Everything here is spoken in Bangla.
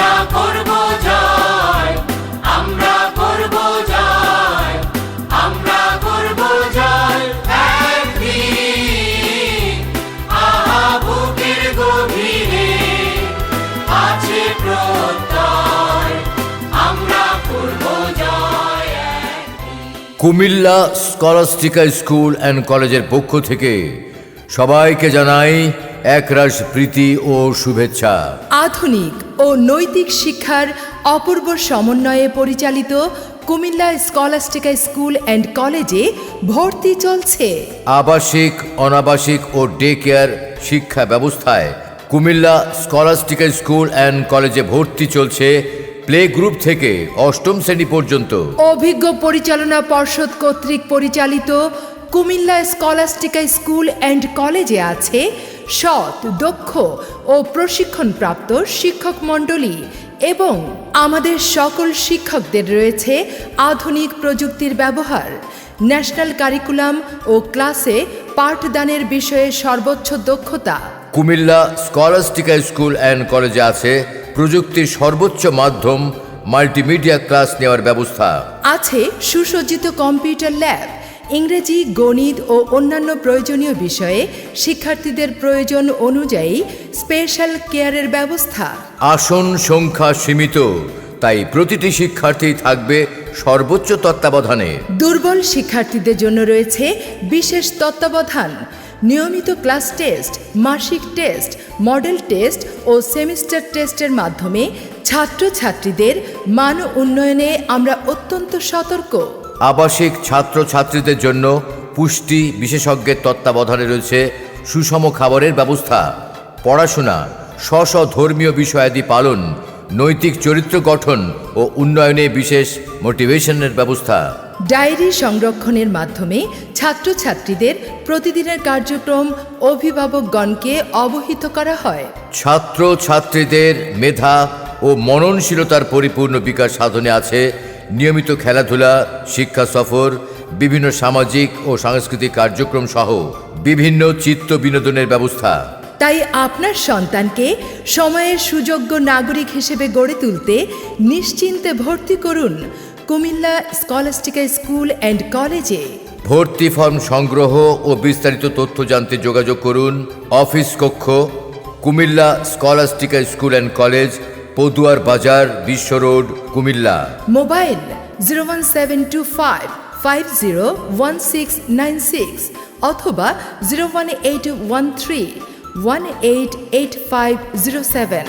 আমরা করব জয়, আমরা করব জয়, আমরা করব জয় একদিন। আহা বুকের গভীরে আছে প্রত্যয়, আমরা করব জয় একদিন। কুমিল্লা স্কলাস্টিকা স্কুল অ্যান্ড কলেজের পক্ষ থেকে সবাইকে জানাই একরাশ প্রীতি ও শুভেচ্ছা। আধুনিক ও নৈতিক শিক্ষার অপূর্ব সমন্বয়ে পরিচালিত কুমিল্লা স্কলাস্টিকা স্কুল অ্যান্ড কলেজে ভর্তি চলছে। আবাসিক, অনাবাসিক ও ডে কেয়ার শিক্ষা ব্যবস্থায় কুমিল্লা স্কলাস্টিকা স্কুল অ্যান্ড কলেজে ভর্তি চলছে প্লে গ্রুপ থেকে অষ্টম শ্রেণী পর্যন্ত। অভিজ্ঞ পরিচালনা পর্ষদ কর্তৃক পরিচালিত কুমিল্লা স্কলাস্টিকা স্কুল অ্যান্ড কলেজে আছে সৎ, দক্ষ ও প্রশিক্ষণপ্রাপ্ত শিক্ষক মণ্ডলী এবং আমাদের সকল শিক্ষকদের রয়েছে আধুনিক প্রযুক্তির ব্যবহার। ন্যাশনাল কারিকুলাম ও ক্লাসে পাঠদানের বিষয়ে সর্বোচ্চ দক্ষতা। কুমিল্লা স্কলাস্টিকা স্কুল অ্যান্ড কলেজে আছে প্রযুক্তির সর্বোচ্চ মাধ্যম মাল্টিমিডিয়া ক্লাস নেওয়ার ব্যবস্থা। আছে সুসজ্জিত কম্পিউটার ল্যাব, ইংরেজি, গণিত ও অন্যান্য প্রয়োজনীয় বিষয়ে শিক্ষার্থীদের প্রয়োজন অনুযায়ী স্পেশাল কেয়ারের ব্যবস্থা। আসন সংখ্যা সীমিত, তাই প্রতিটি শিক্ষার্থী থাকবে সর্বোচ্চ তত্ত্বাবধানে। দুর্বল শিক্ষার্থীদের জন্য রয়েছে বিশেষ তত্ত্বাবধান। নিয়মিত ক্লাস টেস্ট, মাসিক টেস্ট, মডেল টেস্ট ও সেমিস্টার টেস্টের মাধ্যমে ছাত্রছাত্রীদের মান উন্নয়নে আমরা অত্যন্ত সতর্ক। আবাসিক ছাত্রছাত্রীদের জন্য পুষ্টি বিশেষজ্ঞের তত্ত্বাবধানে রয়েছে সুষম খাবারের ব্যবস্থা। পড়াশোনা, স্ব ধর্মীয় বিষয়াদি পালন, নৈতিক চরিত্র গঠন ও উন্নয়নে বিশেষ মোটিভেশনের ব্যবস্থা। ডায়েরি সংরক্ষণের মাধ্যমে ছাত্রছাত্রীদের প্রতিদিনের কার্যক্রম অভিভাবকগণকে অবহিত করা হয়। ছাত্রছাত্রীদের মেধা ও মননশীলতার পরিপূর্ণ বিকাশ সাধনে আছে নিয়মিত খেলাধুলা, শিক্ষা সফর, বিভিন্ন সামাজিক ও সাংস্কৃতিক কার্যক্রম সহ বিভিন্ন চিত্ত বিনোদনের ব্যবস্থা। তাই আপনার সন্তানকে সময়ের সুযোগ্য নাগরিক হিসেবে গড়ে তুলতে নিশ্চিন্তে ভর্তি করুন কুমিল্লা স্কলাস্টিকা স্কুল অ্যান্ড কলেজে। ভর্তি ফর্ম সংগ্রহ ও বিস্তারিত তথ্য জানতে যোগাযোগ করুন অফিস কক্ষ, Comilla Scholastica school and college, পদুয়ার বাজার, বিশ্ব রোড, কুমিল্লা। মোবাইল 01725501696 অথবা 01813188507।